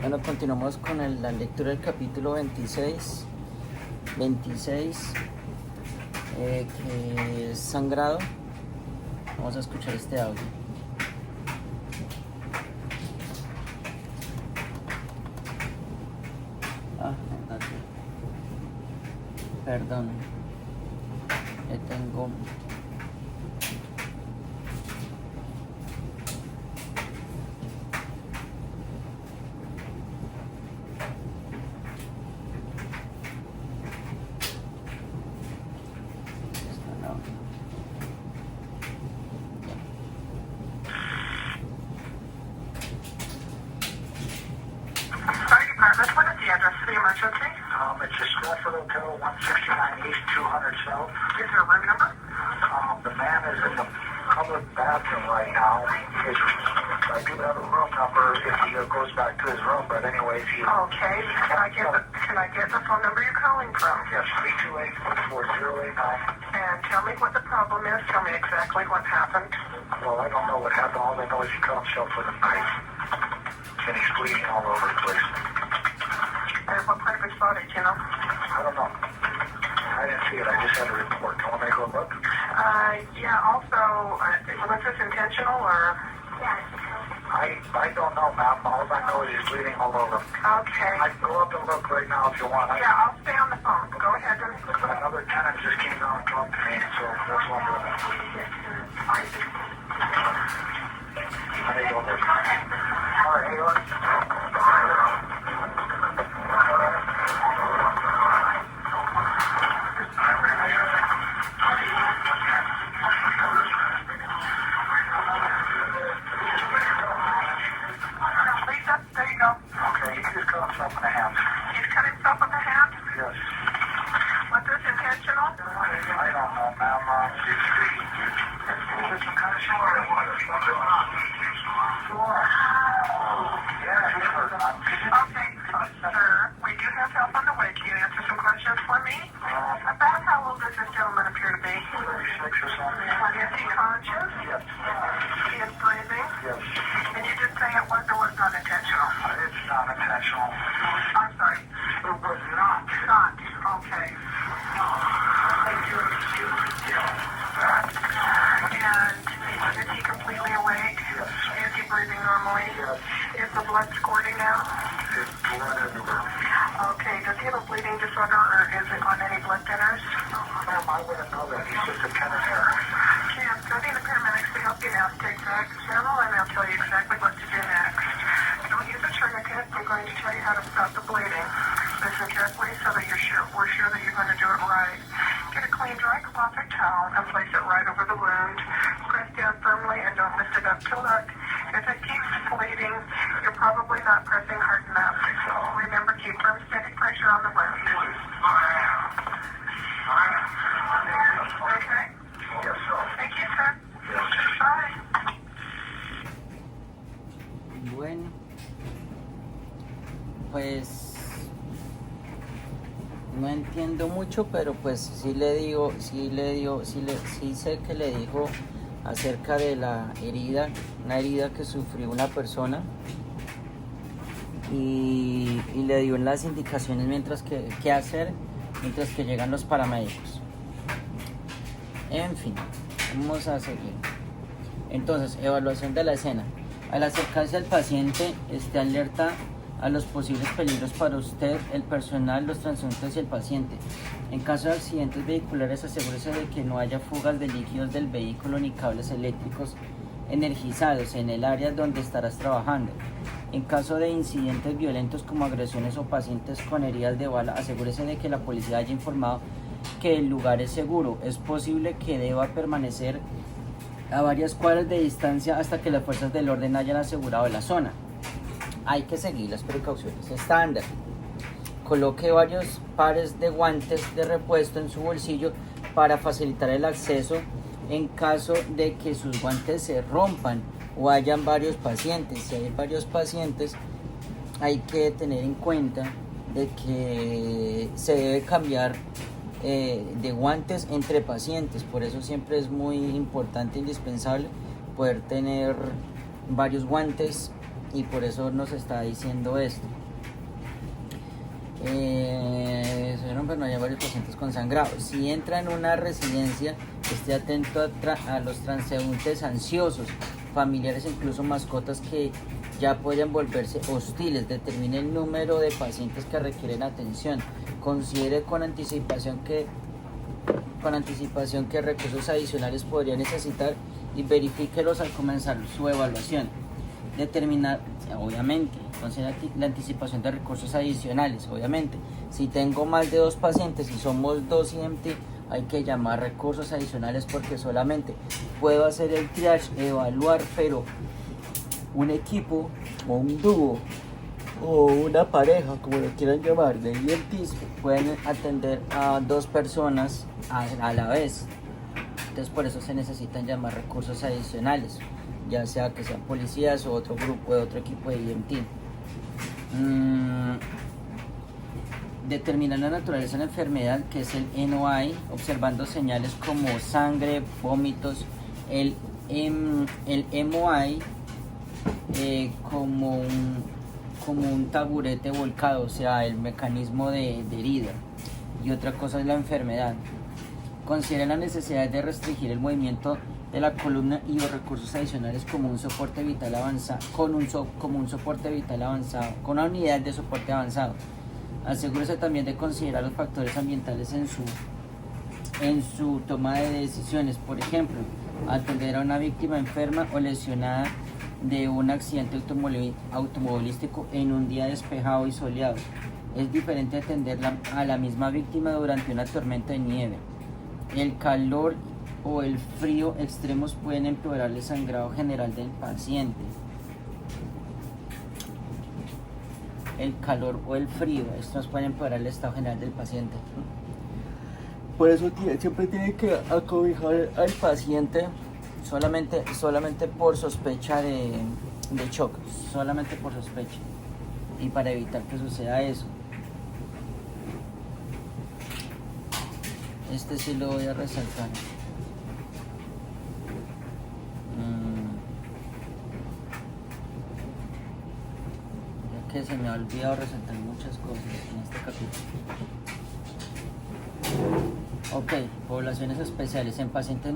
Bueno, continuamos con la lectura del capítulo 26, que es sangrado. Vamos a escuchar este audio. Perdón, ya tengo... It's a Stratford Hotel, 169 East, 200 South. Is there a room number? The man is in the public bathroom right now. I do have a room number if he goes back to his room, but anyways, he... Okay. Can I get the phone number you're calling from? Yes, 328-4089. And tell me what the problem is. Tell me exactly what happened. Well, I don't know what happened. All I know is he cut himself with a knife. And he's bleeding all over the place. And what part of his body, do you know? I don't know. I didn't see it. I just had a report. Can I go look? Yeah, also, was this intentional or? I don't know, ma'am. All I know is he's bleeding all over. Okay. I can go up and look right now if you want. Yeah, I'll stay on the phone. Go ahead and... Another tenant just came down and talked to me, so that's why I'm doing that. I need to go look. All right, Haley. There you go. Okay, he just cut himself in the hand. He's cut himself in the hand? Yes. Was this intentional? I don't know, ma'am. Is this some kind of story? Yeah, he's hurt. Okay, sir. We do have help on the way. Can you answer some questions for me? About how old does this gentleman appear to be? 36 or something. Is he conscious? Yes. He is breathing? Yes. And you did say it was or was not intentional? It's not intentional. I'm sorry. It was not. Not. Okay. And is he completely awake? Yes. Is he breathing normally? Yes. Is the blood squirting out? There's blood everywhere. Okay. Does he have a bleeding disorder or is it on any blood thinners? Ma'am, I wouldn't know that. He's just a tenant here. Cam, sending the paramedics to help you now. Take back the channel and they'll tell you exactly what to do next. Don't use a tourniquet. I'm going to tell you how to stop the bleeding. Listen carefully so that we're sure that you're going to do it right. Get a clean, dry cloth or towel and place it right over the wound. Press down firmly and don't lift it up to look. If it keeps bleeding, you're probably not pressing hard enough. Remember, keep firm, steady pressure on the wound. Okay? Yes, sir. Thank you, sir. Yes. Bye. Bueno, pues no entiendo mucho, pero pues sí sé que le dijo acerca de la herida, una herida que sufrió una persona y le dio las indicaciones qué hacer mientras que llegan los paramédicos. En fin, vamos a seguir. Entonces, evaluación de la escena. Al acercarse al paciente, esté alerta a los posibles peligros para usted, el personal, los transeúntes y el paciente. En caso de accidentes vehiculares, asegúrese de que no haya fugas de líquidos del vehículo ni cables eléctricos energizados en el área donde estarás trabajando. En caso de incidentes violentos como agresiones o pacientes con heridas de bala, asegúrese de que la policía haya informado que el lugar es seguro. Es posible que deba permanecer a varias cuadras de distancia hasta que las fuerzas del orden hayan asegurado la zona. Hay que seguir las precauciones estándar. Coloque varios pares de guantes de repuesto en su bolsillo para facilitar el acceso en caso de que sus guantes se rompan o hayan varios pacientes. Si hay varios pacientes, hay que tener en cuenta de que se debe cambiar de guantes entre pacientes. Por eso siempre es muy importante, indispensable, poder tener varios guantes y por eso nos está diciendo esto. Pero no hay varios pacientes con sangrado. Si entra en una residencia, esté atento a los transeúntes ansiosos, familiares e incluso mascotas que ya pueden volverse hostiles. Determine el número de pacientes que requieren atención. Considere con anticipación que recursos adicionales podría necesitar y verifíquelos al comenzar su evaluación. Determinar, obviamente, considera la anticipación de recursos adicionales. Obviamente, si tengo más de 2 pacientes y somos 2 EMT, hay que llamar recursos adicionales porque solamente puedo hacer el triage, evaluar, pero un equipo o un dúo o una pareja, como lo quieran llamar, de EMTs pueden atender a 2 personas a la vez. Entonces por eso se necesitan llamar recursos adicionales, ya sea que sean policías o otro grupo de otro equipo de EMT. Determinar la naturaleza de la enfermedad, que es el NOI, observando señales como sangre, vómitos, el MOI como un taburete volcado, o sea, el mecanismo de herida. Y otra cosa es la enfermedad. Considera la necesidad de restringir el movimiento de la columna y los recursos adicionales como un soporte vital avanzado, con una unidad de soporte avanzado. Asegúrese también de considerar los factores ambientales en su toma de decisiones. Por ejemplo, atender a una víctima enferma o lesionada de un accidente automovilístico en un día despejado y soleado. Es diferente atender a la misma víctima durante una tormenta de nieve. El calor o el frío extremos pueden empeorar el sangrado general del paciente. El calor o el frío, estos pueden empeorar el estado general del paciente. Por eso siempre tiene que acobijar al paciente solamente por sospecha de shock, solamente por sospecha, y para evitar que suceda eso. Este sí lo voy a resaltar. Que se me ha olvidado resaltar muchas cosas en este capítulo. Ok, poblaciones especiales. En pacientes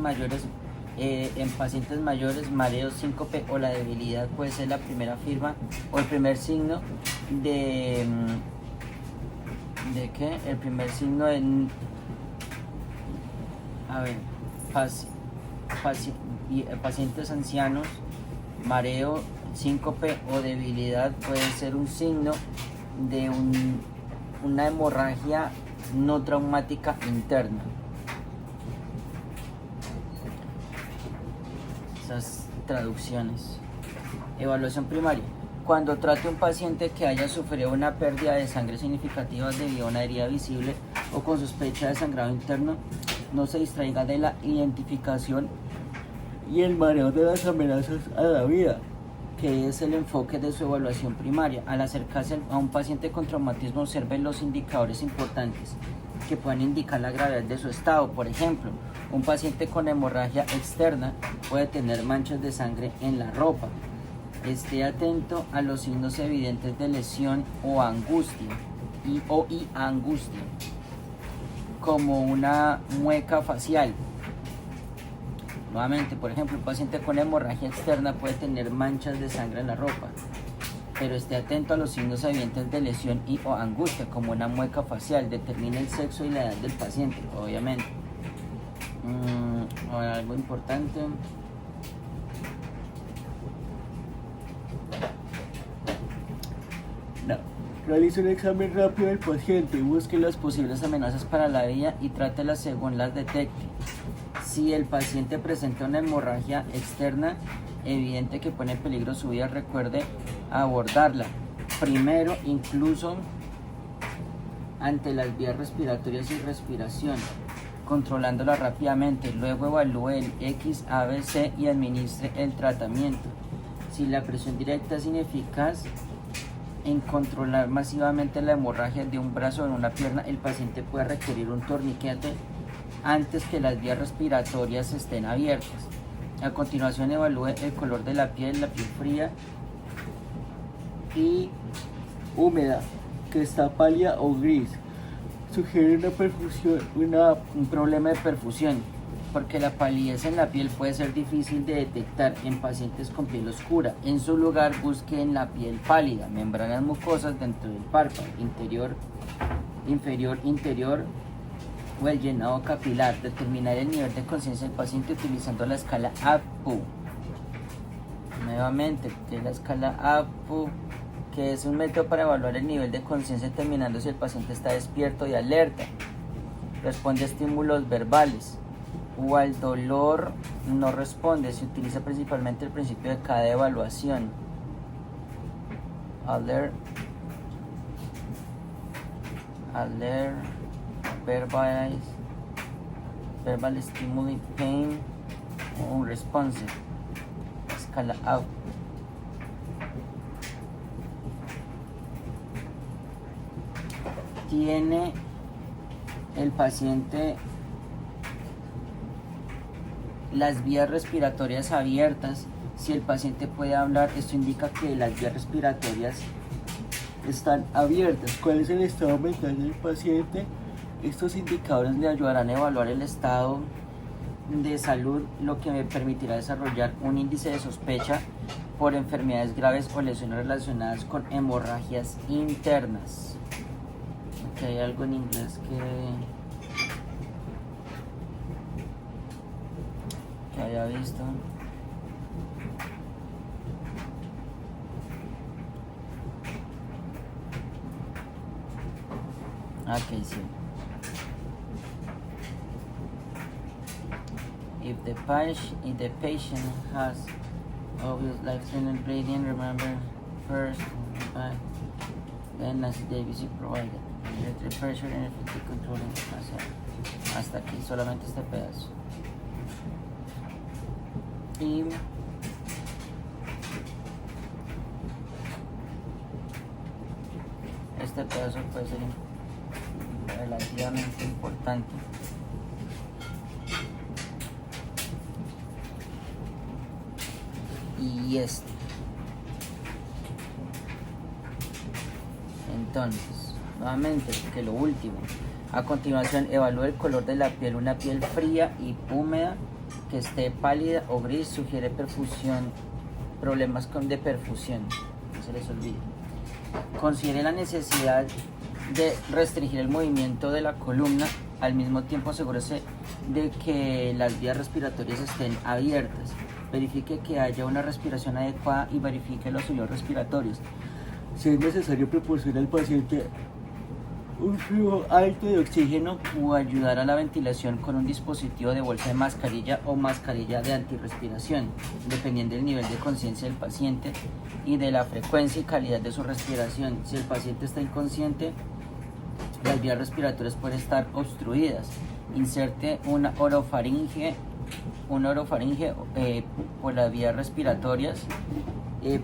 mayores, mareos, síncope o la debilidad puede ser la primera firma o el primer signo de qué? El primer signo de pacientes ancianos, mareo, síncope o debilidad puede ser un signo de una hemorragia no traumática interna. Esas traducciones. Evaluación primaria. Cuando trate un paciente que haya sufrido una pérdida de sangre significativa debido a una herida visible o con sospecha de sangrado interno, no se distraiga de la identificación y el manejo de las amenazas a la vida, que es el enfoque de su evaluación primaria. Al acercarse a un paciente con traumatismo, observe los indicadores importantes que puedan indicar la gravedad de su estado. Por ejemplo, un paciente con hemorragia externa puede tener manchas de sangre en la ropa. Esté atento a los signos evidentes de lesión o angustia, angustia, como una mueca facial. Nuevamente, por ejemplo, un paciente con hemorragia externa puede tener manchas de sangre en la ropa, pero esté atento a los signos evidentes de lesión o angustia, como una mueca facial. Determine el sexo y la edad del paciente, obviamente. Ahora, algo importante. Realice un examen rápido del paciente, busque las posibles amenazas para la vida y trátelas según las detecte. Si el paciente presenta una hemorragia externa evidente que pone en peligro su vida, recuerde abordarla primero, incluso ante las vías respiratorias y respiración, controlándola rápidamente. Luego evalúe el XABC y administre el tratamiento. Si la presión directa es ineficaz en controlar masivamente la hemorragia de un brazo o en una pierna, el paciente puede requerir un torniquete antes que las vías respiratorias estén abiertas. A continuación, evalúe el color de la piel fría y húmeda, que está pálida o gris. Sugiere un problema de perfusión, porque la palidez en la piel puede ser difícil de detectar en pacientes con piel oscura. En su lugar, busque en la piel pálida, membranas mucosas dentro del párpado, inferior, interior o el llenado capilar. Determinar el nivel de conciencia del paciente utilizando la escala APU. Nuevamente, que es la escala APU, que es un método para evaluar el nivel de conciencia determinando si el paciente está despierto y alerta, responde a estímulos verbales o al dolor no responde. Se utiliza principalmente el principio de cada evaluación. Alert, verbal stimuli, pain o responsive. Escala APU. Tiene el paciente las vías respiratorias abiertas. Si el paciente puede hablar, esto indica que las vías respiratorias están abiertas. ¿Cuál es el estado mental del paciente? Estos indicadores le ayudarán a evaluar el estado de salud, lo que me permitirá desarrollar un índice de sospecha por enfermedades graves o lesiones relacionadas con hemorragias internas. Aquí hay algo en inglés que haya visto. Ok, sí. If the patient has obvious life-threatening bleeding, remember first, then as Davis provided. The pressure and effective controlling hasta aquí, solamente este pedazo. Y este pedazo puede ser relativamente importante. Y este. Entonces, nuevamente, que lo último. A continuación, evalúe el color de la piel. Una piel fría y húmeda que esté pálida o gris sugiere perfusión, problemas de perfusión. No se les olvide. Considere la necesidad de restringir el movimiento de la columna. Al mismo tiempo, asegúrese de que las vías respiratorias estén abiertas. Verifique que haya una respiración adecuada y verifique los hilos respiratorios. Si es necesario, proporcione al paciente un flujo alto de oxígeno o ayudar a la ventilación con un dispositivo de bolsa de mascarilla o mascarilla de antirrespiración, dependiendo del nivel de conciencia del paciente y de la frecuencia y calidad de su respiración. Si el paciente está inconsciente, las vías respiratorias pueden estar obstruidas. Inserte una orofaringe por las vías respiratorias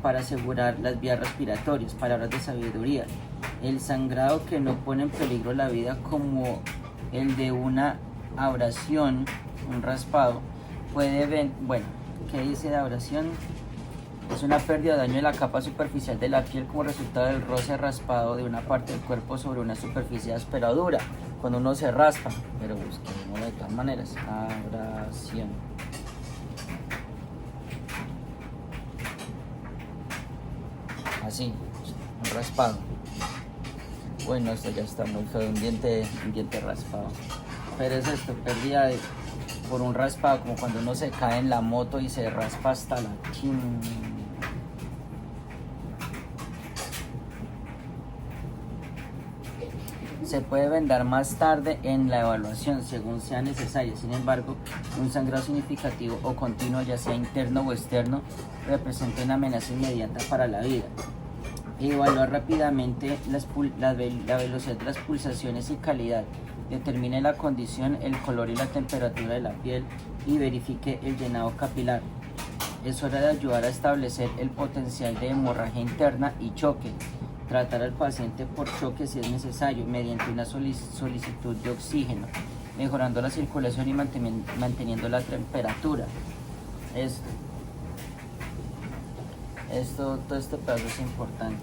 para asegurar las vías respiratorias. Palabras de sabiduría. El sangrado que no pone en peligro la vida, como el de una abrasión, un raspado, ¿qué dice de abrasión? Es una pérdida o daño de la capa superficial de la piel como resultado del roce raspado de una parte del cuerpo sobre una superficie áspera o dura. Cuando uno se raspa, pero busquemos de todas maneras. Abrasión. Así, un raspado. Bueno, esto ya está muy feo, un diente raspado. Pero es esto, pérdida por un raspado, como cuando uno se cae en la moto y se raspa hasta la chin. Se puede vendar más tarde en la evaluación, según sea necesario. Sin embargo, un sangrado significativo o continuo, ya sea interno o externo, representa una amenaza inmediata para la vida. Evaluar rápidamente la velocidad de las pulsaciones y calidad. Determine la condición, el color y la temperatura de la piel y verifique el llenado capilar. Es hora de ayudar a establecer el potencial de hemorragia interna y choque. Tratar al paciente por choque si es necesario mediante una solicitud de oxígeno, mejorando la circulación y manteniendo la temperatura. Esto. Todo este pedazo es importante.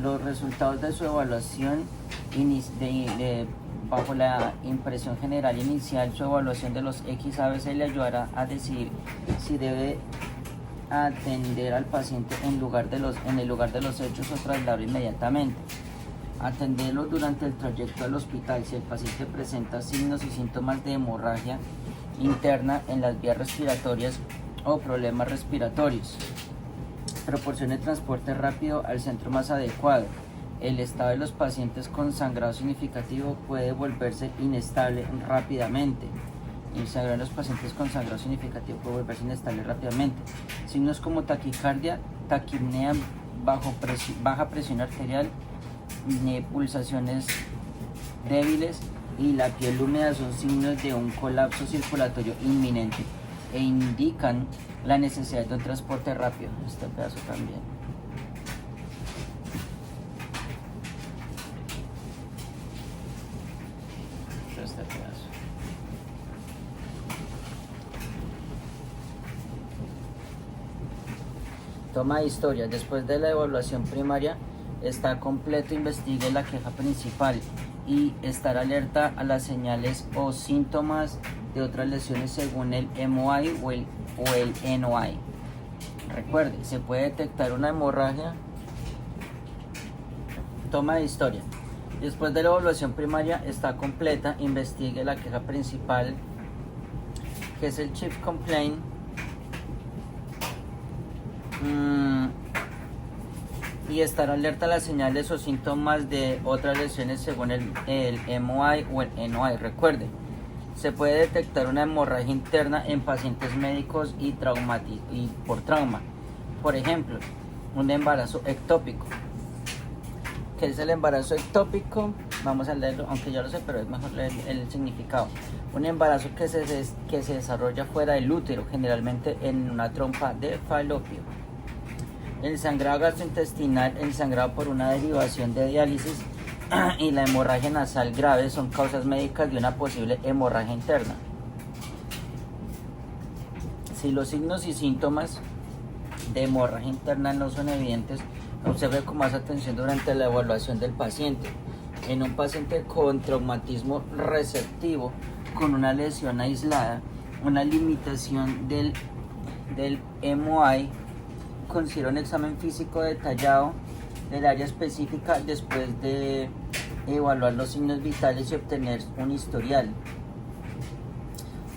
Los resultados de su evaluación bajo la impresión general inicial, su evaluación de los XABC le ayudará a decidir si debe atender al paciente en el lugar de los hechos o trasladarlo inmediatamente. Atenderlo durante el trayecto al hospital si el paciente presenta signos y síntomas de hemorragia interna en las vías respiratorias o problemas respiratorios. Proporcione transporte rápido al centro más adecuado. El estado de los pacientes con sangrado significativo puede volverse inestable rápidamente. El sangrado de los pacientes con sangrado significativo puede volverse inestable rápidamente. Signos como taquicardia, taquipnea, baja presión arterial, pulsaciones débiles y la piel húmeda son signos de un colapso circulatorio inminente e indican la necesidad de un transporte rápido. Este pedazo también. Este pedazo. Toma de historia. Después de la evaluación primaria, está completo, investigue la queja principal y estar alerta a las señales o síntomas de otras lesiones según el MOI o el NOI. Recuerde, se puede detectar una hemorragia. Toma de historia. Después de la evaluación primaria está completa, investigue la queja principal, que es el chief complaint. Y estar alerta a las señales o síntomas de otras lesiones según el MOI o el NOI. Recuerde, se puede detectar una hemorragia interna en pacientes médicos y por trauma. Por ejemplo, un embarazo ectópico. ¿Qué es el embarazo ectópico? Vamos a leerlo, aunque ya lo sé, pero es mejor leer el significado. Un embarazo que se desarrolla fuera del útero, generalmente en una trompa de falopio. El sangrado gastrointestinal, el sangrado por una derivación de diálisis y la hemorragia nasal grave son causas médicas de una posible hemorragia interna. Si los signos y síntomas de hemorragia interna no son evidentes, observe con más atención durante la evaluación del paciente. En un paciente con traumatismo receptivo, con una lesión aislada, una limitación del MOI, considera un examen físico detallado del área específica después de evaluar los signos vitales y obtener un historial.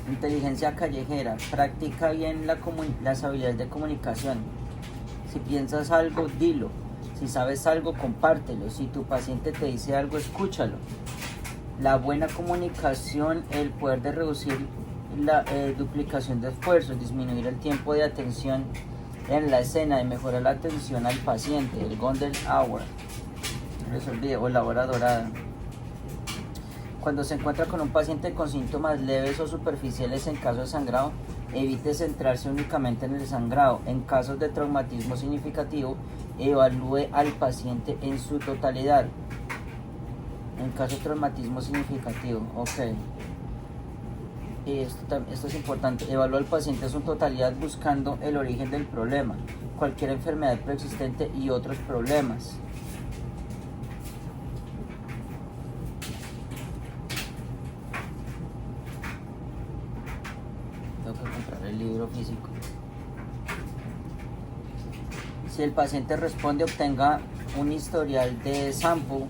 Inteligencia callejera. Practica bien las habilidades de comunicación. Si piensas algo, dilo. Si sabes algo, compártelo. Si tu paciente te dice algo, escúchalo. La buena comunicación, el poder de reducir la duplicación de esfuerzos, disminuir el tiempo de atención en la escena, de mejorar la atención al paciente, el Golden Hour, no se olvide, o la hora dorada. Cuando se encuentra con un paciente con síntomas leves o superficiales en caso de sangrado, evite centrarse únicamente en el sangrado. En casos de traumatismo significativo, evalúe al paciente en su totalidad. En caso de traumatismo significativo, ok. Esto es importante, evalúa al paciente en su totalidad buscando el origen del problema, cualquier enfermedad preexistente y otros problemas. Tengo que comprar el libro físico. Si el paciente responde, obtenga un historial de sample.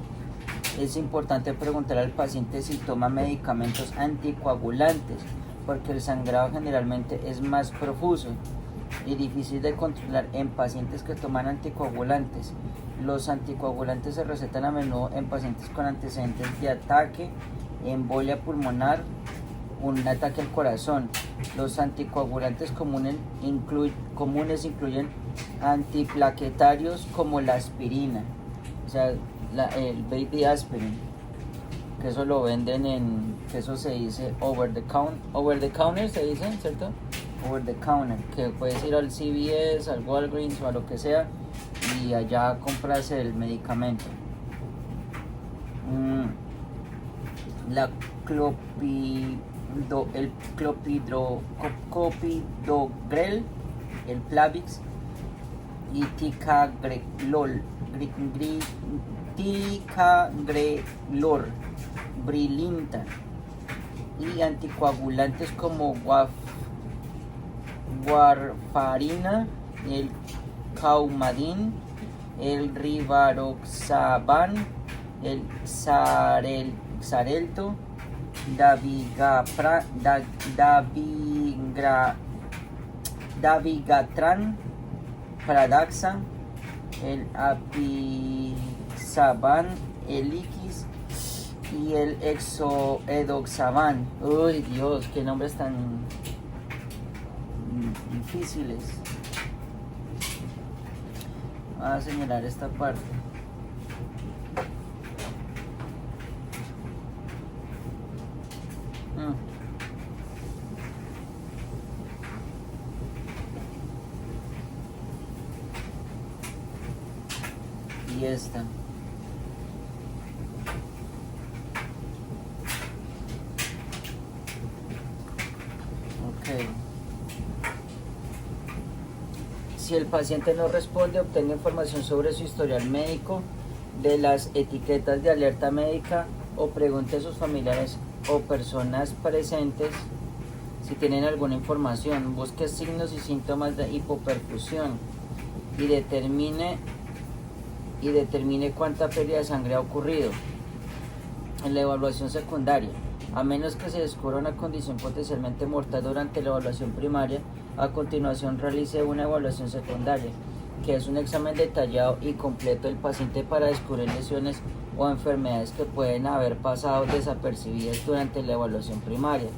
Es importante preguntar al paciente si toma medicamentos anticoagulantes, porque el sangrado generalmente es más profuso y difícil de controlar en pacientes que toman anticoagulantes. Los anticoagulantes se recetan a menudo en pacientes con antecedentes de ataque, embolia pulmonar, un ataque al corazón. Los anticoagulantes comunes incluyen antiplaquetarios como la aspirina, o sea, el baby aspirin, que eso lo venden que eso se dice over the counter se dice, ¿cierto? Over the counter, que puedes ir al CVS, al Walgreens o a lo que sea y allá compras el medicamento. La clopidogrel, el Plavix, y ticagrelor, Brilinta, y anticoagulantes como warfarina, el Coumadin, el Rivaroxaban, el Xarelto, Dabigatran, Pradaxa, el Apisaban, el Iquis y el Edoxaban. Uy, Dios, qué nombres tan difíciles. Voy a señalar esta parte. Y esta. Ok. Si el paciente no responde, obtenga información sobre su historial médico, de las etiquetas de alerta médica, o pregunte a sus familiares o personas presentes si tienen alguna información. Busque signos y síntomas de hipoperfusión y determine cuánta pérdida de sangre ha ocurrido. En la evaluación secundaria, a menos que se descubra una condición potencialmente mortal durante la evaluación primaria, a continuación realice una evaluación secundaria, que es un examen detallado y completo del paciente para descubrir lesiones o enfermedades que pueden haber pasado desapercibidas durante la evaluación primaria.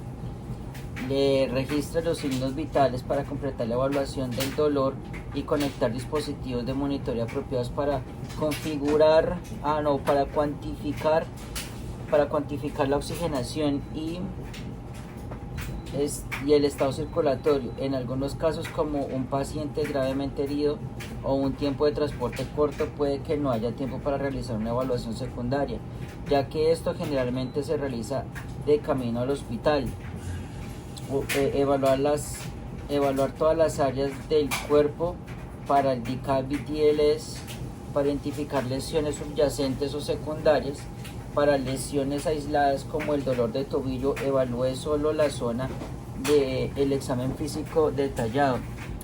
Le registra los signos vitales para completar la evaluación del dolor y conectar dispositivos de monitoreo apropiados para cuantificar la oxigenación y el estado circulatorio. En algunos casos, como un paciente gravemente herido o un tiempo de transporte corto, puede que no haya tiempo para realizar una evaluación secundaria, ya que esto generalmente se realiza de camino al hospital. Evaluar todas las áreas del cuerpo para el DKB-TLS, para identificar lesiones subyacentes o secundarias. Para lesiones aisladas como el dolor de tobillo, evalúe solo la zona del examen físico detallado.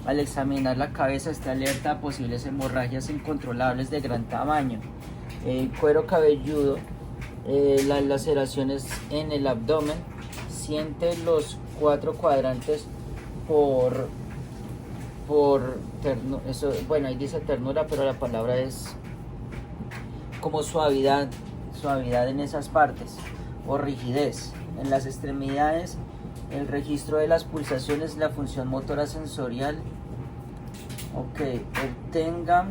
Al examinar la cabeza, esté alerta a posibles hemorragias incontrolables de gran tamaño. El cuero cabelludo, las laceraciones en el abdomen. Siente los 4 cuadrantes eso, bueno, ahí dice ternura, pero la palabra es como suavidad en esas partes, o rigidez. En las extremidades, el registro de las pulsaciones, la función motora sensorial. Ok, obtenga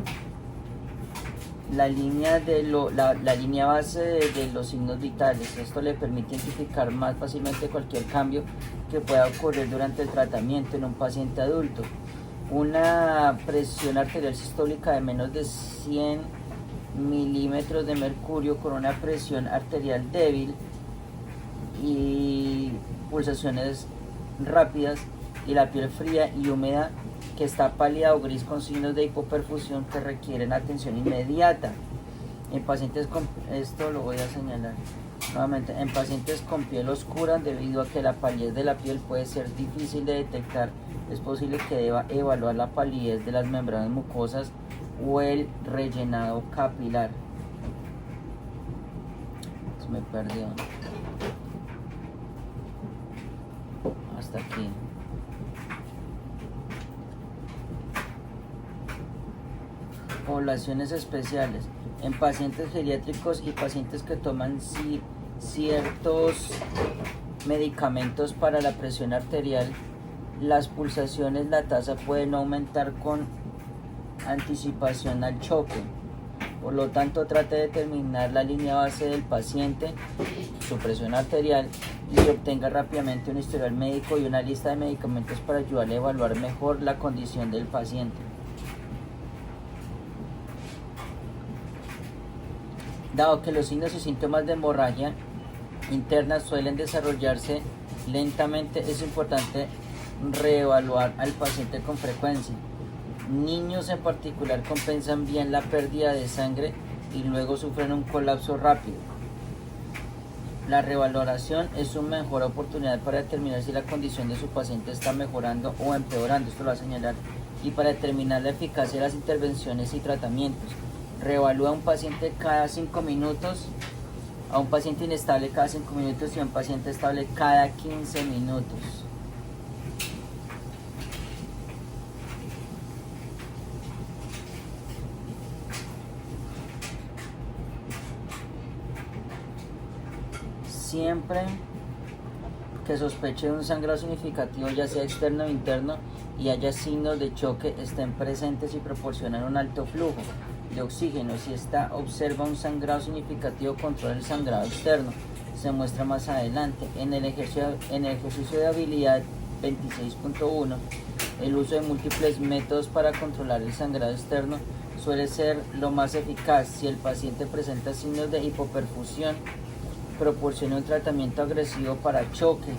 la línea base de los signos vitales. Esto le permite identificar más fácilmente cualquier cambio que pueda ocurrir durante el tratamiento en un paciente adulto. Una presión arterial sistólica de menos de 100 milímetros de mercurio con una presión arterial débil y pulsaciones rápidas, y la piel fría y húmeda que está pálida o gris con signos de hipoperfusión que requieren atención inmediata. En pacientes con, esto lo voy a señalar nuevamente, en pacientes con piel oscura, debido a que la palidez de la piel puede ser difícil de detectar, es posible que deba evaluar la palidez de las membranas mucosas o el rellenado capilar. Se me perdió. Hasta aquí. Poblaciones especiales. En pacientes geriátricos y pacientes que toman ciertos medicamentos para la presión arterial, las pulsaciones, la tasa pueden aumentar con anticipación al choque. Por lo tanto, trate de determinar la línea base del paciente, su presión arterial, y obtenga rápidamente un historial médico y una lista de medicamentos para ayudarle a evaluar mejor la condición del paciente. Dado que los signos y síntomas de hemorragia internas suelen desarrollarse lentamente, es importante reevaluar al paciente con frecuencia. Niños en particular compensan bien la pérdida de sangre y luego sufren un colapso rápido. La revaloración es una mejor oportunidad para determinar si la condición de su paciente está mejorando o empeorando, esto lo va a señalar, y para determinar la eficacia de las intervenciones y tratamientos. Reevalúa a un paciente cada 5 minutos, a un paciente inestable cada 5 minutos y a un paciente estable cada 15 minutos. Siempre que sospeche de un sangrado significativo, ya sea externo o interno, y haya signos de choque, estén presentes y proporcionan un alto flujo de oxígeno. Si ésta observa un sangrado significativo, controla el sangrado externo. Se muestra más adelante. En el ejercicio de habilidad 26.1, el uso de múltiples métodos para controlar el sangrado externo suele ser lo más eficaz. Si el paciente presenta signos de hipoperfusión, proporcione un tratamiento agresivo para choque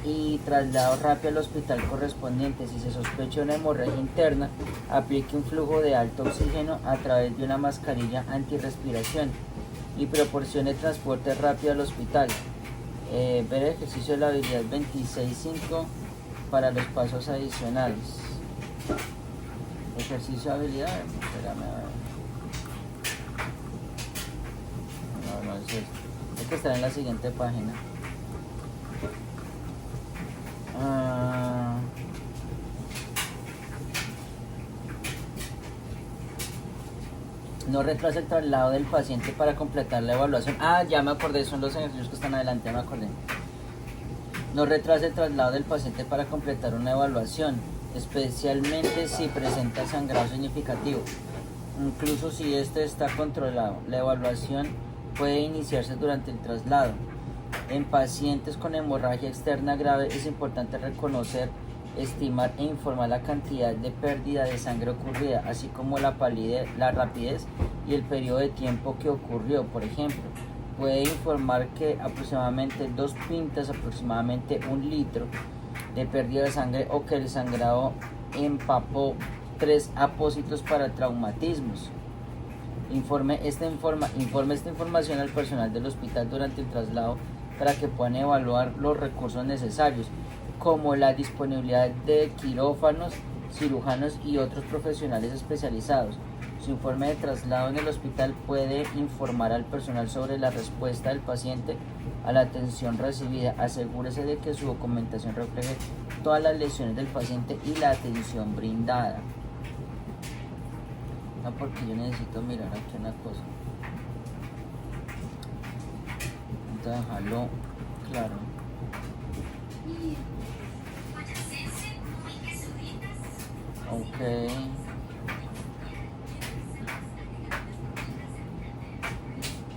y traslado rápido al hospital correspondiente. Si se sospecha una hemorragia interna, aplique un flujo de alto oxígeno a través de una mascarilla antirrespiración y proporcione transporte rápido al hospital. Ver el ejercicio de la habilidad 26.5 para los pasos adicionales. Ejercicio de habilidad, espérame a ver. No es esto. Es que estará en la siguiente página. No retrasa el traslado del paciente para completar la evaluación. Ya me acordé, son los ejercicios que están adelante, ya me acordé. No retrasa el traslado del paciente para completar una evaluación, especialmente si presenta sangrado significativo. Incluso si este está controlado, la evaluación puede iniciarse durante el traslado. En pacientes con hemorragia externa grave es importante reconocer, estimar e informar la cantidad de pérdida de sangre ocurrida, así como la rapidez y el periodo de tiempo que ocurrió. Por ejemplo, puede informar que aproximadamente 2 pintas, aproximadamente 1 litro de pérdida de sangre, o que el sangrado empapó 3 apósitos para traumatismos. Informe esta información al personal del hospital durante el traslado para que puedan evaluar los recursos necesarios, como la disponibilidad de quirófanos, cirujanos y otros profesionales especializados. Su informe de traslado en el hospital puede informar al personal sobre la respuesta del paciente a la atención recibida. Asegúrese de que su documentación refleje todas las lesiones del paciente y la atención brindada. No, porque yo necesito mirar aquí una cosa. Entonces, dejarlo claro. Ok.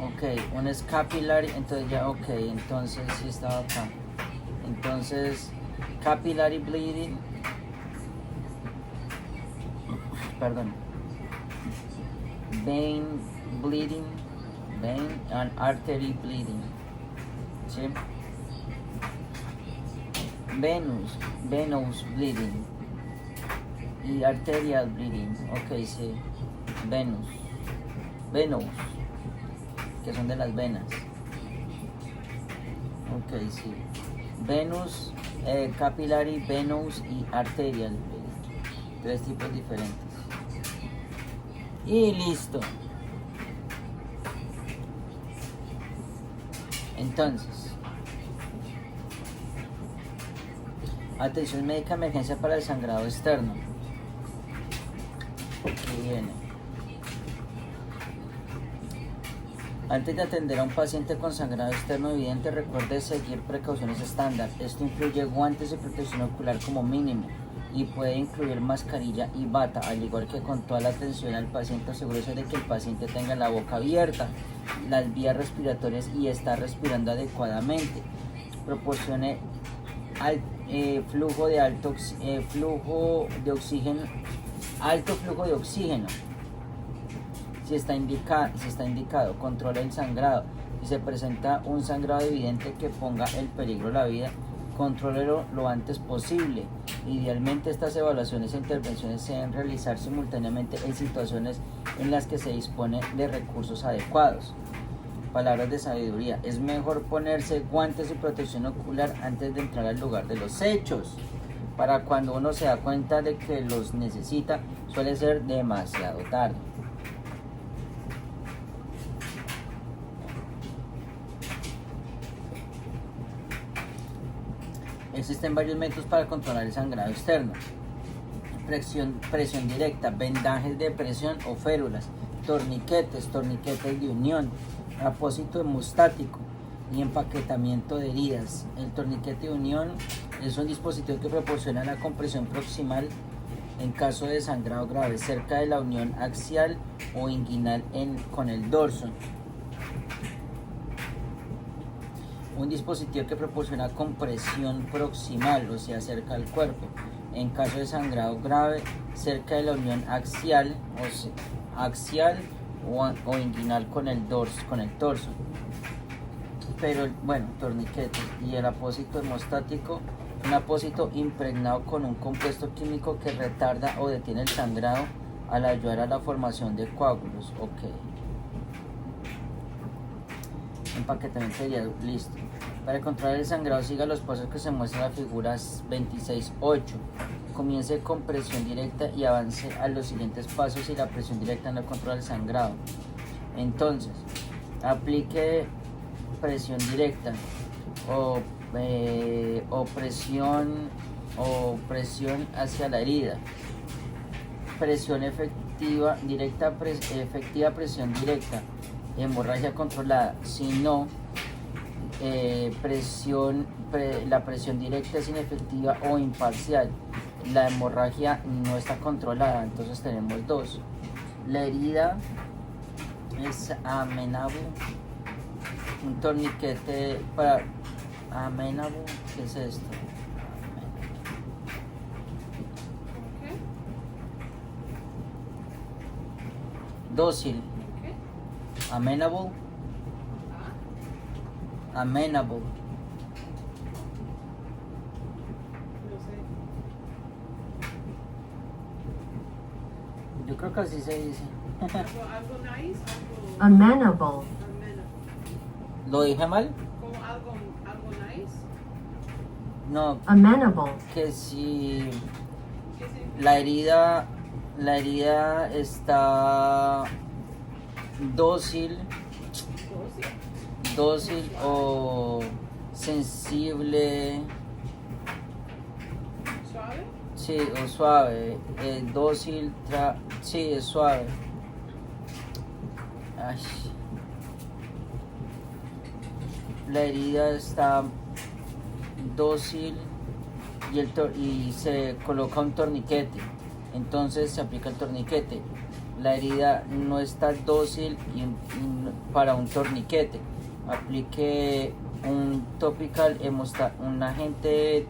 Ok, un capillary, entonces ya, ok, entonces sí estaba acá. Entonces, capillary bleeding, perdón, vein bleeding, vein and artery bleeding, ¿sí? Venous bleeding y arterial bleeding, ok, sí, venous, que son de las venas, ok, sí, venous, capillary, venous y arterial bleeding, 3 tipos diferentes. Y listo. Entonces, atención médica de emergencia para el sangrado externo. Aquí viene. Antes de atender a un paciente con sangrado externo evidente, recuerde seguir precauciones estándar. Esto incluye guantes de protección ocular como mínimo y puede incluir mascarilla y bata. Al igual que con toda la atención al paciente, asegúrese de que el paciente tenga la boca abierta, las vías respiratorias y está respirando adecuadamente. Proporcione flujo de alto flujo de oxígeno si está indicado. Controle el sangrado. Si se presenta un sangrado evidente que ponga en peligro la vida, contrólelo lo antes posible. Idealmente estas evaluaciones e intervenciones se deben realizar simultáneamente en situaciones en las que se dispone de recursos adecuados. Palabras de sabiduría: es mejor ponerse guantes y protección ocular antes de entrar al lugar de los hechos. Para cuando uno se da cuenta de que los necesita, suele ser demasiado tarde. Existen varios métodos para controlar el sangrado externo: presión directa, vendajes de presión o férulas, torniquetes de unión, apósito hemostático y empaquetamiento de heridas. El torniquete de unión es un dispositivo que proporciona la compresión proximal en caso de sangrado grave cerca de la unión axial o inguinal con el dorso. Un dispositivo que proporciona compresión proximal, o sea, cerca del cuerpo, en caso de sangrado grave, cerca de la unión axial o inguinal con el torso. Pero, bueno, torniquete. Y el apósito hemostático, un apósito impregnado con un compuesto químico que retarda o detiene el sangrado al ayudar a la formación de coágulos. Ok. Empaquetamiento de heridas, listo. Para controlar el sangrado, siga los pasos que se muestran en la figura 26.8. Comience con presión directa y avance a los siguientes pasos y la presión directa no controla el sangrado. Entonces, aplique presión directa o presión hacia la herida. Presión efectiva directa, efectiva presión directa. Hemorragia controlada. Si no, la presión directa es inefectiva o imparcial. La hemorragia no está controlada. Entonces tenemos dos. La herida es amenable. Un torniquete para amenable. ¿Qué es esto? Dócil. Amenable. Amenable. Yo creo que así se dice. Algo nice, algo Amenable. ¿Lo dije mal? como algo nice. No, Amenable. que si ¿Qué significa? la herida está dócil o sensible, ¿Suave? sí, o suave. Dócil, sí, es suave. Ay. La herida está dócil y se coloca un torniquete, entonces se aplica el torniquete. La herida no está dócil para un torniquete, aplique un agente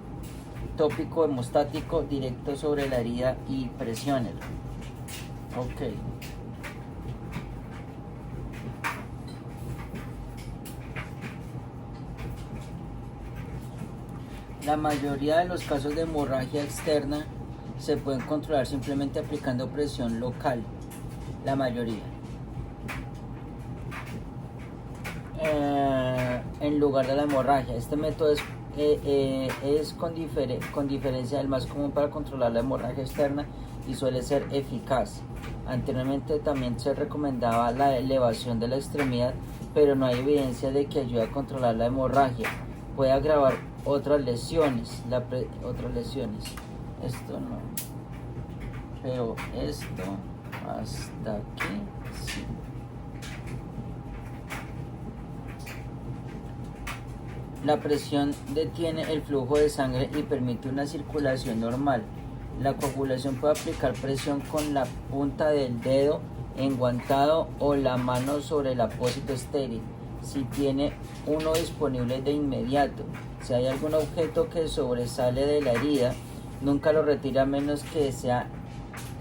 tópico hemostático directo sobre la herida y presiónelo. Ok. La mayoría de los casos de hemorragia externa se pueden controlar simplemente aplicando presión local. La mayoría. En lugar de la hemorragia. Este método es con diferencia el más común para controlar la hemorragia externa y suele ser eficaz. Anteriormente también se recomendaba la elevación de la extremidad, pero no hay evidencia de que ayude a controlar la hemorragia. Puede agravar otras lesiones. Esto no. Pero esto hasta aquí sí. La presión detiene el flujo de sangre y permite una circulación normal. La coagulación puede aplicar presión con la punta del dedo enguantado o la mano sobre el apósito estéril, si tiene uno disponible de inmediato. Si hay algún objeto que sobresale de la herida, nunca lo retire a menos que sea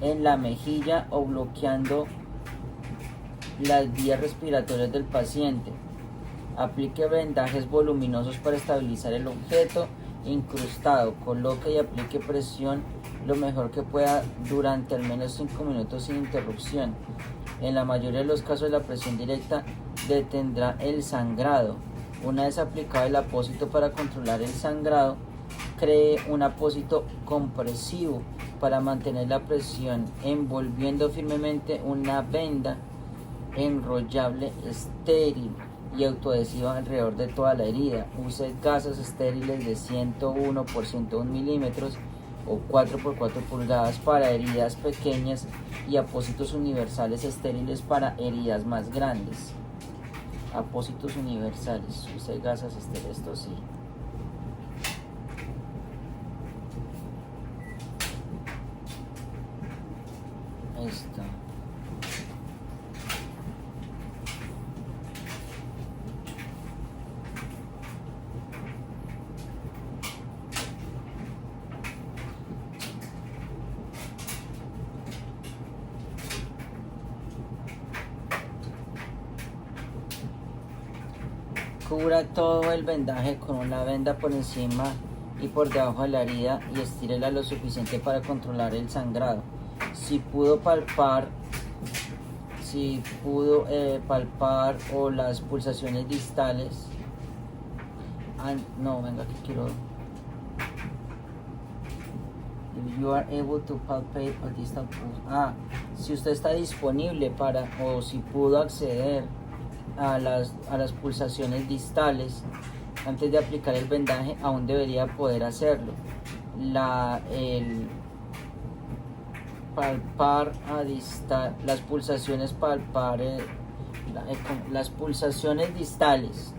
en la mejilla o bloqueando las vías respiratorias del paciente. Aplique vendajes voluminosos para estabilizar el objeto incrustado. Coloque y aplique presión lo mejor que pueda durante al menos 5 minutos sin interrupción. En la mayoría de los casos la presión directa detendrá el sangrado. Una vez aplicado el apósito para controlar el sangrado, cree un apósito compresivo para mantener la presión, envolviendo firmemente una venda enrollable estéril y autoadhesiva alrededor de toda la herida. Use gasas estériles de 101 por 101 milímetros o 4 por 4 pulgadas para heridas pequeñas y apósitos universales estériles para heridas más grandes. Apósitos universales, use gasas estériles, esto sí. Esto. Cubra todo el vendaje con una venda por encima y por debajo de la herida y estírela lo suficiente para controlar el sangrado. Si pudo palpar o las pulsaciones distales, no, venga que quiero. If you are able to palpate a distal pulse. Si usted está disponible para, o si pudo acceder a las pulsaciones distales antes de aplicar el vendaje, aún debería poder hacerlo. El palpar a distal, las pulsaciones las pulsaciones distales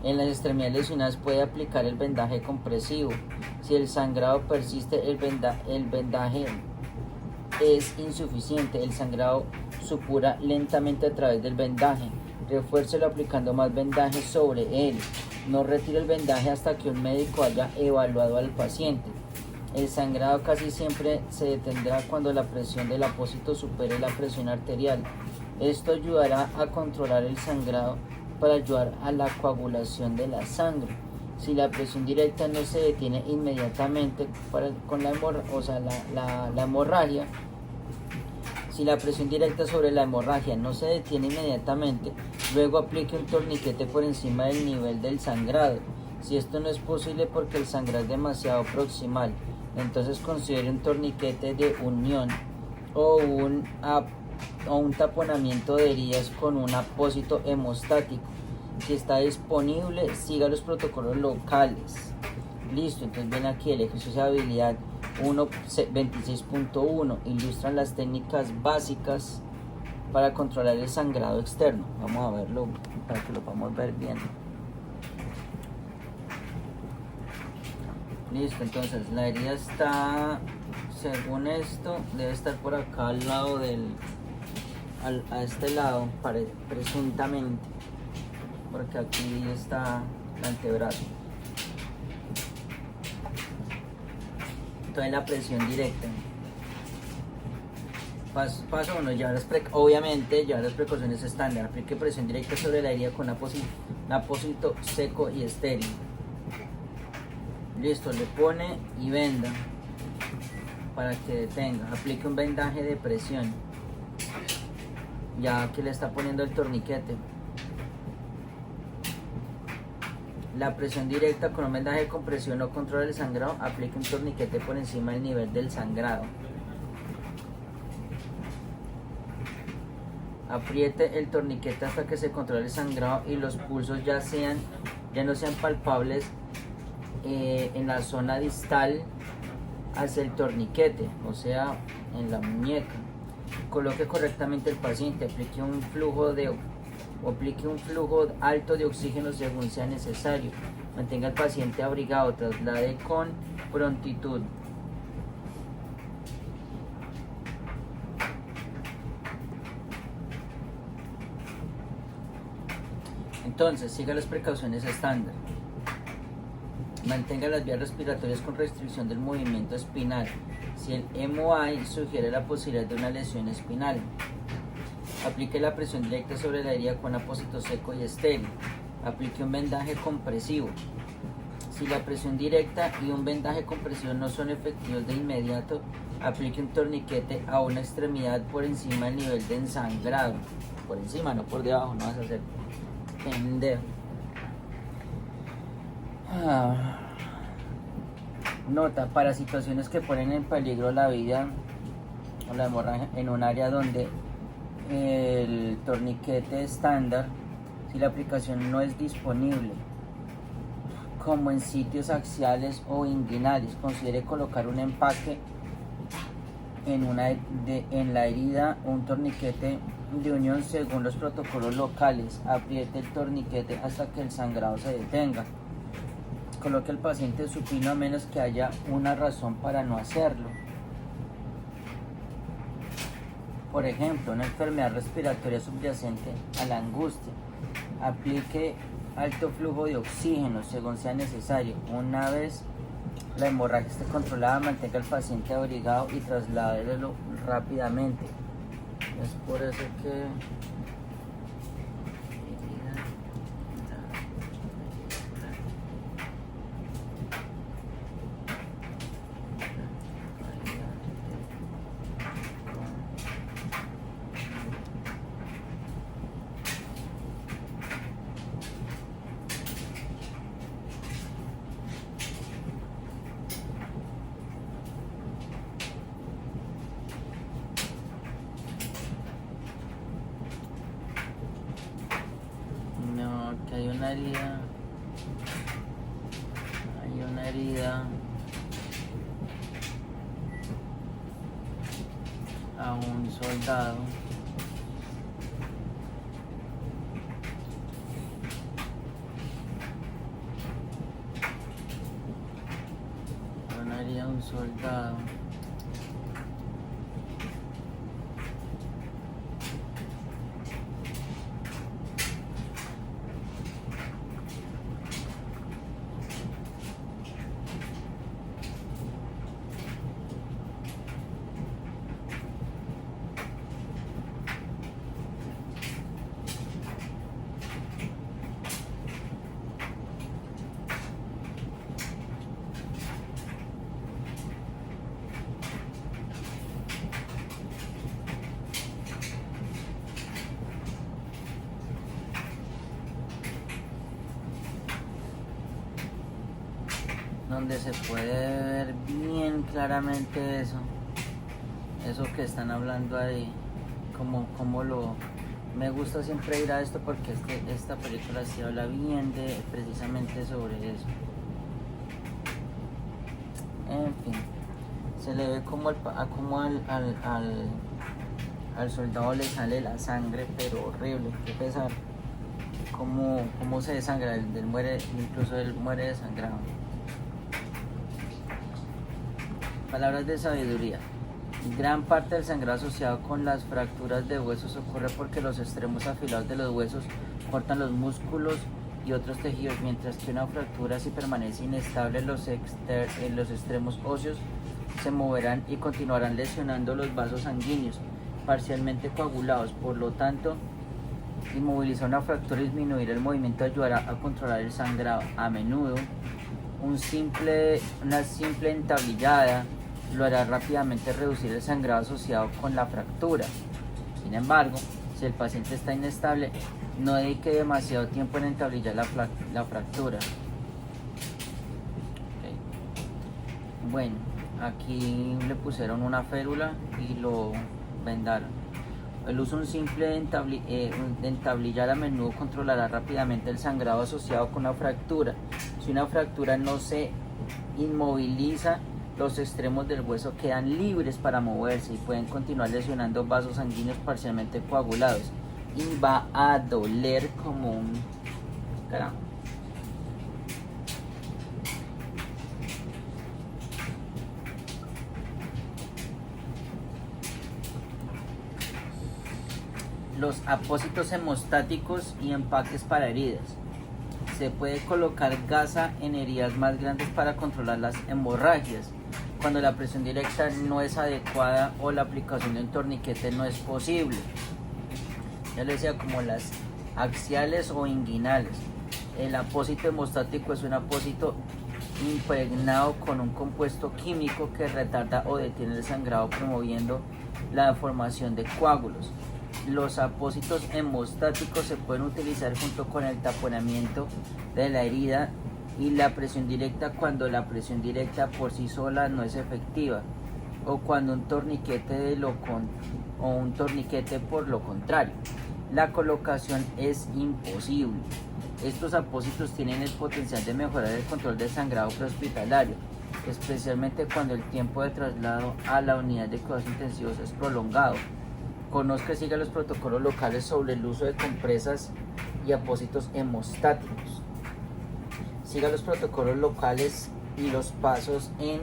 en las extremidades lesionadas, puede aplicar el vendaje compresivo. Si el sangrado persiste, el vendaje es insuficiente, el sangrado supura lentamente a través del vendaje. Refuércelo aplicando más vendaje sobre él. No retire el vendaje hasta que un médico haya evaluado al paciente. El sangrado casi siempre se detendrá cuando la presión del apósito supere la presión arterial. Esto ayudará a controlar el sangrado para ayudar a la coagulación de la sangre. Si la presión directa no se detiene inmediatamente con la hemorragia, si la presión directa sobre la hemorragia no se detiene inmediatamente, luego aplique un torniquete por encima del nivel del sangrado. Si esto no es posible porque el sangrado es demasiado proximal, entonces considere un torniquete de unión o un taponamiento de heridas con un apósito hemostático. Si está disponible, siga los protocolos locales. Listo, entonces ven aquí el ejercicio de habilidad 1.26.1. Ilustran las técnicas básicas para controlar el sangrado externo. Vamos a verlo para que lo podamos ver bien. Listo, entonces la herida está, según esto, debe estar por acá al lado a este lado, presuntamente, porque aquí está el antebrazo. Entonces la presión directa. Paso 1, obviamente llevar las precauciones estándar. Aplique presión directa sobre la herida con un apósito seco y estéril. Listo, le pone y venda para que detenga. Aplique un vendaje de presión, ya que le está poniendo el torniquete. La presión directa con un vendaje de compresión no controla el sangrado. Aplique un torniquete por encima del nivel del sangrado. Apriete el torniquete hasta que se controle el sangrado y los pulsos ya no sean palpables en la zona distal hacia el torniquete, o sea, en la muñeca. Coloque correctamente el paciente. Aplique un flujo alto de oxígeno según sea necesario. Mantenga al paciente abrigado. Traslade con prontitud. Entonces, siga las precauciones estándar. Mantenga las vías respiratorias con restricción del movimiento espinal. Si el MOI sugiere la posibilidad de una lesión espinal, aplique la presión directa sobre la herida con apósito seco y estéril. aplique un vendaje compresivo. Si la presión directa y un vendaje compresivo no son efectivos de inmediato, aplique un torniquete a una extremidad por encima del nivel de ensangrado. Por encima, no por debajo, no vas a hacer pendejo. Nota, para situaciones que ponen en peligro la vida o la hemorragia en un área donde el torniquete estándar, si la aplicación no es disponible, como en sitios axiales o inguinales, considere colocar un empaque en la herida, un torniquete de unión según los protocolos locales. Apriete el torniquete hasta que el sangrado se detenga. Coloque al paciente supino a menos que haya una razón para no hacerlo. Por ejemplo, una enfermedad respiratoria subyacente a la angustia. Aplique alto flujo de oxígeno según sea necesario. Una vez la hemorragia esté controlada, mantenga al paciente abrigado y trasládelo rápidamente. Es por eso que hay una herida a un soldado. Una herida a un soldado. Donde se puede ver bien claramente eso que están hablando ahí, como me gusta siempre ir a esto porque esta película sí habla bien de precisamente sobre eso. En fin, se le ve como al soldado le sale la sangre, pero horrible, qué pesar, como se desangra, él muere, incluso él muere desangrado. Palabras de sabiduría. Gran parte del sangrado asociado con las fracturas de huesos ocurre porque los extremos afilados de los huesos cortan los músculos y otros tejidos, mientras que una fractura, si permanece inestable, los extremos óseos se moverán y continuarán lesionando los vasos sanguíneos parcialmente coagulados. Por lo tanto, inmovilizar una fractura y disminuir el movimiento ayudará a controlar el sangrado. A menudo, una simple entablillada lo hará rápidamente reducir el sangrado asociado con la fractura. Sin embargo, si el paciente está inestable, no dedique demasiado tiempo en entablillar la fractura. Okay. Bueno, aquí le pusieron una férula y lo vendaron. El uso de un simple entablillar a menudo controlará rápidamente el sangrado asociado con una fractura. Si una fractura no se inmoviliza, los extremos del hueso quedan libres para moverse y pueden continuar lesionando vasos sanguíneos parcialmente coagulados. Y va a doler como un carajo. Los apósitos hemostáticos y empaques para heridas. Se puede colocar gasa en heridas más grandes para controlar las hemorragias cuando la presión directa no es adecuada o la aplicación de un torniquete no es posible. Ya les decía, como las axiales o inguinales. El apósito hemostático es un apósito impregnado con un compuesto químico que retarda o detiene el sangrado, promoviendo la formación de coágulos. Los apósitos hemostáticos se pueden utilizar junto con el taponamiento de la herida y la presión directa cuando la presión directa por sí sola no es efectiva, o cuando un torniquete por lo contrario. La colocación es imposible. Estos apósitos tienen el potencial de mejorar el control del sangrado prehospitalario, especialmente cuando el tiempo de traslado a la unidad de cuidados intensivos es prolongado. Conozca y siga los protocolos locales sobre el uso de compresas y apósitos hemostáticos. Siga los protocolos locales y los pasos en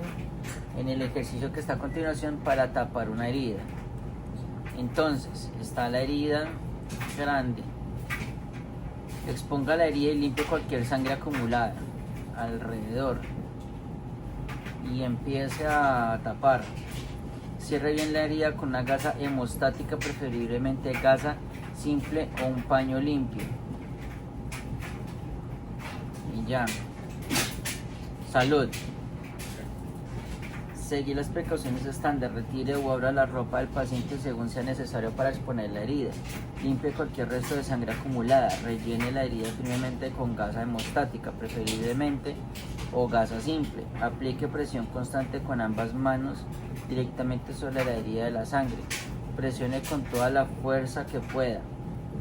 el ejercicio que está a continuación para tapar una herida. Entonces, está la herida grande. Exponga la herida y limpie cualquier sangre acumulada alrededor y empiece a tapar. Cierre bien la herida con una gasa hemostática, preferiblemente gasa simple o un paño limpio. Y ya. Salud. Seguir las precauciones estándar. Retire o abra la ropa del paciente según sea necesario para exponer la herida. Limpie cualquier resto de sangre acumulada. Rellene la herida firmemente con gasa hemostática, preferiblemente, o gasa simple. Aplique presión constante con ambas manos directamente sobre la herida de la sangre. Presione con toda la fuerza que pueda.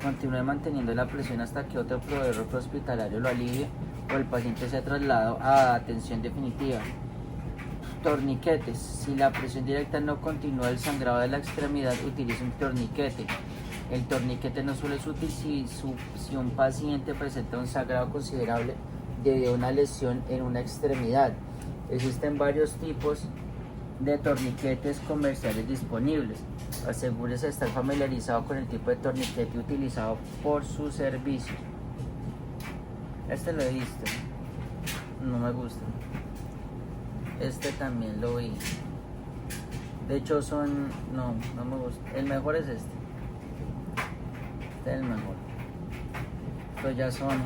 Continúe manteniendo la presión hasta que otro proveedor prehospitalario lo alivie o el paciente sea trasladado a atención definitiva. Torniquetes. Si la presión directa no continúa el sangrado de la extremidad, utilice un torniquete. El torniquete no suele ser útil si un paciente presenta un sangrado considerable debido a una lesión en una extremidad. Existen varios tipos de torniquetes comerciales disponibles. Asegúrese de estar familiarizado con el tipo de torniquete utilizado por su servicio. Este lo he visto, no me gusta. Este también lo vi. De hecho no me gusta. El mejor es este. Este es el mejor. Estos ya son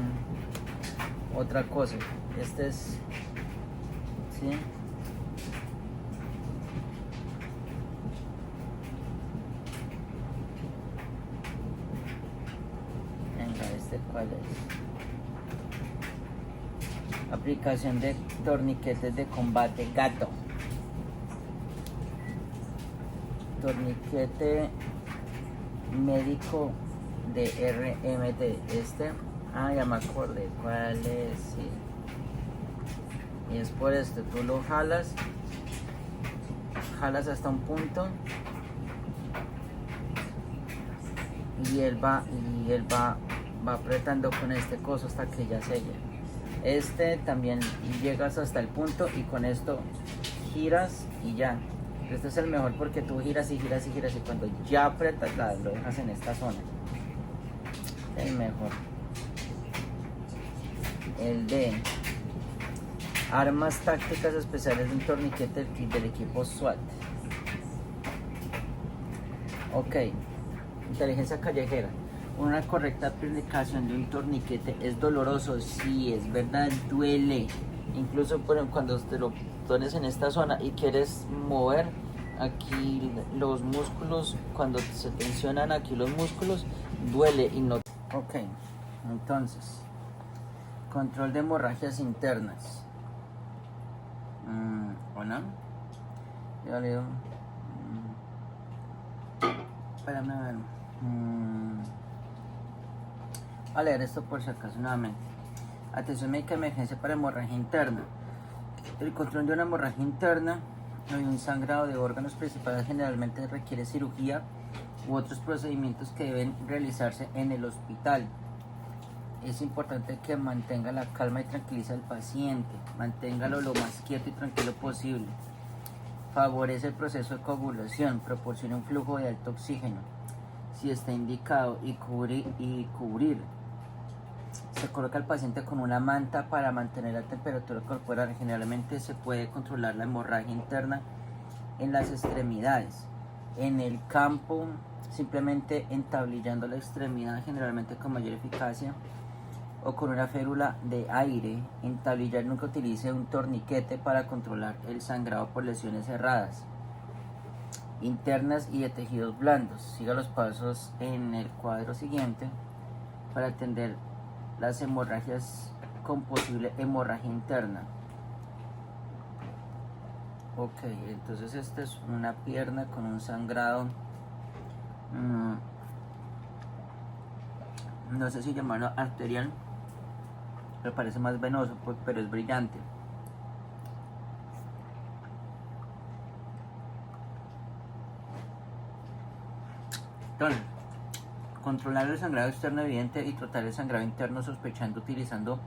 otra cosa. Este es, ¿sí? Venga, ¿este cuál es? Aplicación de torniquetes de combate gato. Torniquete médico de RMT. Ya me acordé cuál es. Sí. Y es por esto. Tú lo jalas hasta un punto y él va apretando con este coso hasta que ya sella. Este también llegas hasta el punto y con esto giras y ya. Este es el mejor porque tú giras y giras y giras y cuando ya apretas lo dejas en esta zona. El mejor. El de armas tácticas especiales de un torniquete del equipo SWAT. Ok. Inteligencia callejera. Una correcta aplicación de un torniquete es doloroso, sí, es verdad, duele. Incluso cuando te lo pones en esta zona y quieres mover aquí los músculos, cuando se tensionan aquí los músculos, duele y no. Ok, entonces, control de hemorragias internas. Hola. Ya leo. Espérame a ver. Voy a leer esto por si acaso nuevamente. Atención médica de emergencia para hemorragia interna. El control de una hemorragia interna o un sangrado de órganos principales generalmente requiere cirugía u otros procedimientos que deben realizarse en el hospital. Es importante que mantenga la calma y tranquilice al paciente. Manténgalo lo más quieto y tranquilo posible. Favorece el proceso de coagulación. Proporciona un flujo de alto oxígeno si está indicado y cubrir. Se coloca al paciente con una manta para mantener la temperatura corporal. Generalmente se puede controlar la hemorragia interna en las extremidades. En el campo, simplemente entablillando la extremidad, generalmente con mayor eficacia, o con una férula de aire. En tablillar nunca utilice un torniquete para controlar el sangrado por lesiones cerradas, internas y de tejidos blandos. Siga los pasos en el cuadro siguiente para atender las hemorragias con posible hemorragia interna. Ok, entonces esta es una pierna con un sangrado, no sé si llamarlo arterial, me parece más venoso, pero es brillante. Entonces, controlar el sangrado externo evidente y tratar el sangrado interno sospechando utilizando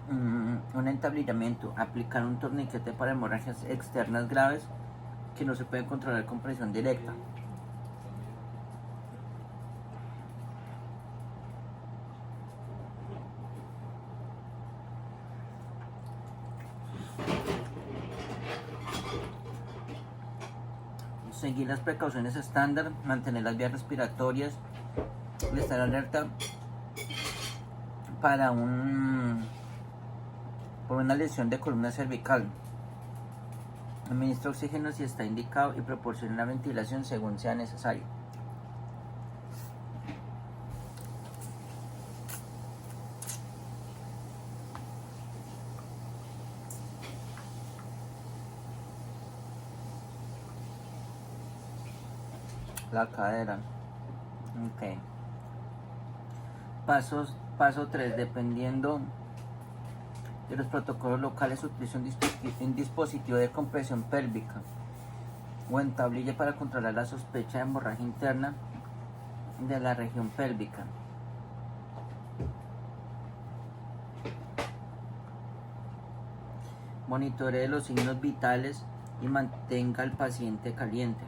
un entablillamiento. Aplicar un torniquete para hemorragias externas graves que no se pueden controlar con presión directa. Seguir las precauciones estándar, mantener las vías respiratorias y estar alerta por una lesión de columna cervical. Administra oxígeno si está indicado y proporciona la ventilación según sea necesario. La cadera. Ok. Paso 3. Dependiendo de los protocolos locales, utiliza un dispositivo de compresión pélvica o entablille para controlar la sospecha de hemorragia interna de la región pélvica. Monitoree los signos vitales y mantenga al paciente caliente.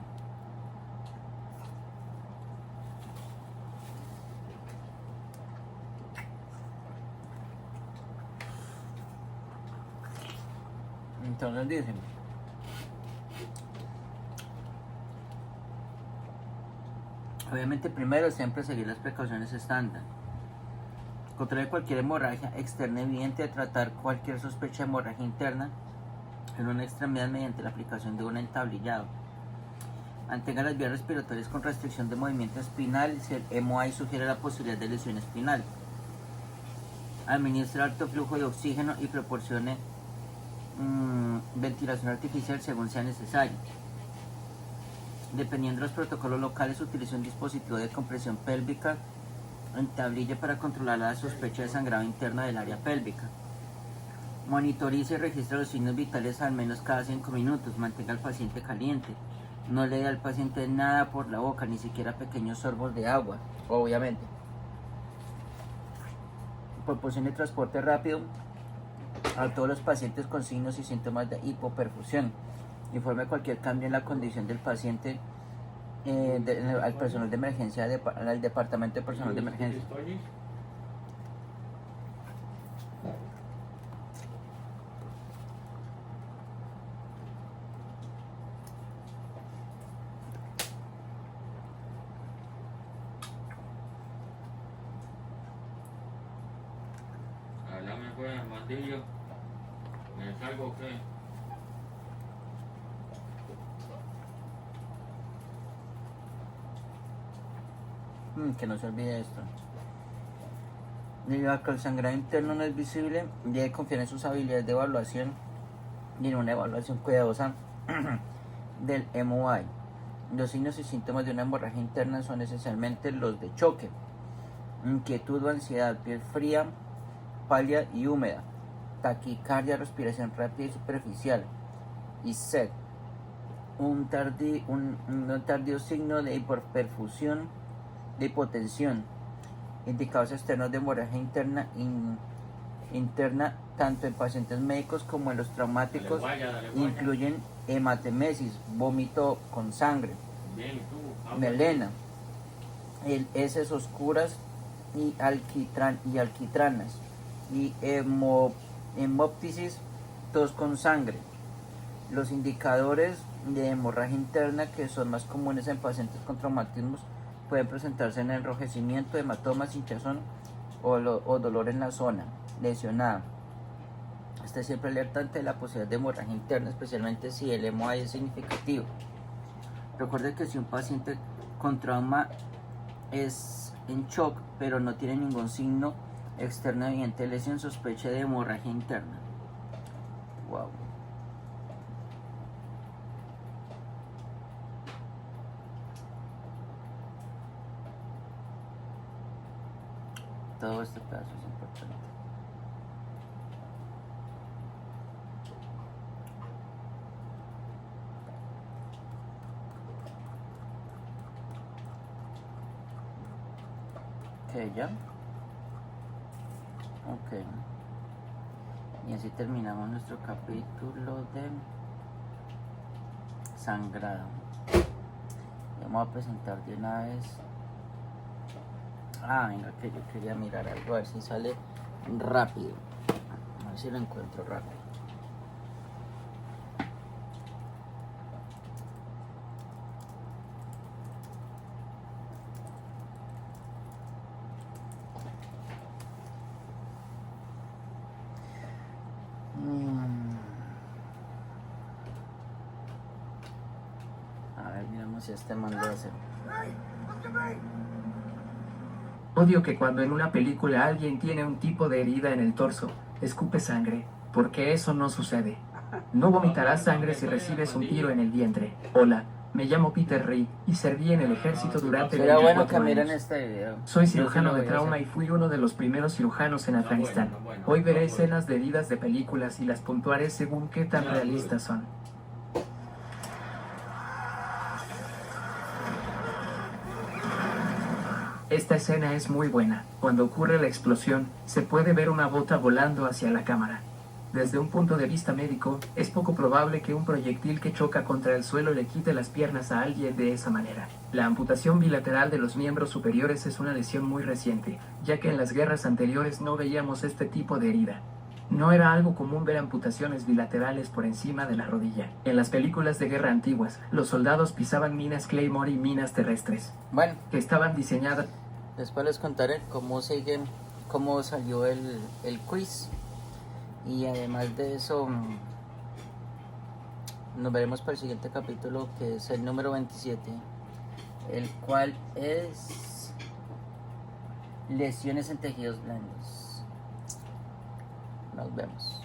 Entonces dicen, obviamente primero siempre seguir las precauciones estándar. Controle cualquier hemorragia externa evidente, tratar cualquier sospecha de hemorragia interna en una extremidad mediante la aplicación de un entablillado. Mantenga las vías respiratorias con restricción de movimiento espinal si el MOI sugiere la posibilidad de lesión espinal. Administre alto flujo de oxígeno y proporcione ventilación artificial según sea necesario. Dependiendo de los protocolos locales, utilice un dispositivo de compresión pélvica en tablilla para controlar la sospecha de sangrado interno del área pélvica. Monitorice y registre los signos vitales al menos cada 5 minutos. Mantenga al paciente caliente. No le dé al paciente nada por la boca, ni siquiera pequeños sorbos de agua, obviamente. Proporcione transporte rápido a todos los pacientes con signos y síntomas de hipoperfusión. Informe cualquier cambio en la condición del paciente al personal de emergencia, al departamento de personal de emergencia. Háblame pues, Armandillo. ¿Me salgo o qué? Que no se olvide esto. Debido a que el sangrado interno no es visible, debe confiar en sus habilidades de evaluación y en una evaluación cuidadosa del MOI. Los signos y síntomas de una hemorragia interna son esencialmente los de choque, inquietud o ansiedad, piel fría, pálida y húmeda, taquicardia, respiración rápida y superficial, y sed. Un tardío signo de hiperperfusión, de hipotensión. Indicados externos de hemorragia interna tanto en pacientes médicos como en los traumáticos incluyen hematemesis, vómito con sangre, melena, heces oscuras y alquitranas, y hemoptisis, tos con sangre. Los indicadores de hemorragia interna que son más comunes en pacientes con traumatismos pueden presentarse en enrojecimiento, hematomas, hinchazón o dolor en la zona lesionada. Esté siempre alerta ante la posibilidad de hemorragia interna, especialmente si el MOI es significativo. Recuerde que si un paciente con trauma es en shock, pero no tiene ningún signo externo evidente de lesión, sospeche de hemorragia interna. Wow. Todo este pedazo es importante. Ok, ya. Ok. Y así terminamos nuestro capítulo de sangrado. Y vamos a presentar de una vez. Venga, que yo quería mirar algo, a ver si sale rápido. A ver si lo encuentro rápido. A ver, miramos si este man lo hace. Odio que cuando en una película alguien tiene un tipo de herida en el torso, escupe sangre, porque eso no sucede. No vomitarás sangre si recibes un tiro en el vientre. Hola, me llamo Peter Reed y serví en el ejército durante Será bueno 24 que miren años. este video. Soy Yo sí cirujano lo de voy a trauma hacer. y fui uno de los primeros cirujanos en Afganistán. Hoy veré escenas de heridas de películas y las puntuaré según qué tan realistas son. Esta escena es muy buena. Cuando ocurre la explosión, se puede ver una bota volando hacia la cámara. Desde un punto de vista médico, es poco probable que un proyectil que choca contra el suelo le quite las piernas a alguien de esa manera. La amputación bilateral de los miembros superiores es una lesión muy reciente, ya que en las guerras anteriores no veíamos este tipo de herida. No era algo común ver amputaciones bilaterales por encima de la rodilla. En las películas de guerra antiguas, los soldados pisaban minas Claymore y minas terrestres, Bueno, que estaban diseñadas. después les contaré cómo salió el quiz. Y además de eso, nos veremos para el siguiente capítulo, que es el número 27, el cual es lesiones en tejidos blandos. Nos vemos.